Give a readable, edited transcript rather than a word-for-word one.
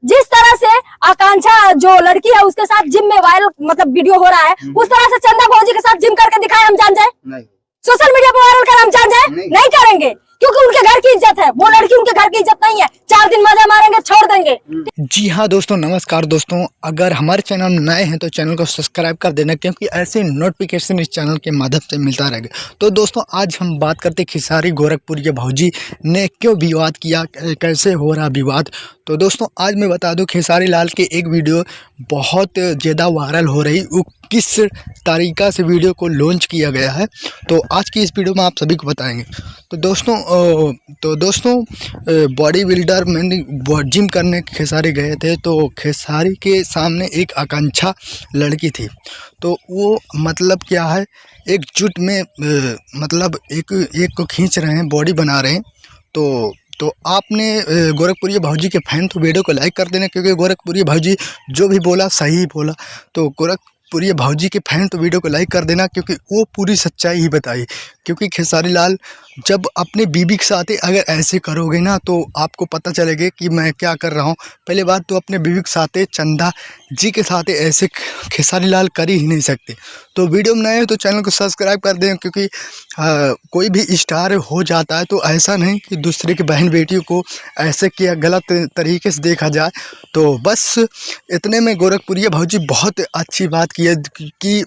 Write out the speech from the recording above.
जिस तरह से आकांक्षा जो लड़की है उसके साथ जिम में वायरल मतलब वीडियो हो रहा है, उस तरह से चंदा भौजी के साथ जिम करके दिखाए, हम जान जाए? नहीं। सोशल मीडिया पर वायरल कर हम जान जाए? नहीं करेंगे, क्योंकि उनके घर की इज्जत है, वो लड़की उनके घर की इज्जत नहीं है। 4 दिन मजा मारेंगे, छोड़ देंगे। जी हाँ दोस्तों, नमस्कार दोस्तों। अगर हमारे चैनल में नए हैं तो चैनल को सब्सक्राइब कर देना, क्योंकि ऐसे नोटिफिकेशन इस चैनल के माध्यम से मिलता रहेगा। तो दोस्तों आज हम बात करते खेसारी गोरखपुर के भौजी ने क्यों विवाद किया, कैसे हो रहा विवाद। तो दोस्तों आज मैं बता दूं, खेसारी लाल की एक वीडियो बहुत ज़्यादा वायरल हो रही, वो किस तरीक़ा से वीडियो को लॉन्च किया गया है, तो आज की इस वीडियो में आप सभी को बताएंगे। तो दोस्तों बॉडी बिल्डर मैंने जिम करने खेसारी गए थे, तो खेसारी के सामने एक आकांक्षा लड़की थी। तो वो मतलब क्या है, एकजुट में मतलब एक को खींच रहे हैं, बॉडी बना रहे हैं। तो आपने गोरखपुरी भौजी के फैन तो वीडियो को लाइक कर देना, क्योंकि गोरखपुरी भौजी जो भी बोला सही बोला। तो गोरखपुरी भौजी के फैन तो वीडियो को लाइक कर देना, क्योंकि वो पूरी सच्चाई ही बताई। क्योंकि खेसारी लाल जब अपने बीबी के साथ अगर ऐसे करोगे ना, तो आपको पता चलेगा कि मैं क्या कर रहा हूँ। पहले बात तो अपने बीबी के साथ चंदा जी के साथ ऐसे खेसारी लाल कर ही नहीं सकते। तो वीडियो में नए हो तो चैनल को सब्सक्राइब कर दें, क्योंकि कोई भी स्टार हो जाता है तो ऐसा नहीं कि दूसरे की बहन बेटियों को ऐसे किया गलत तरीके से देखा जाए। तो बस इतने में गोरखपुरी भौजी बहुत अच्छी बात की है कि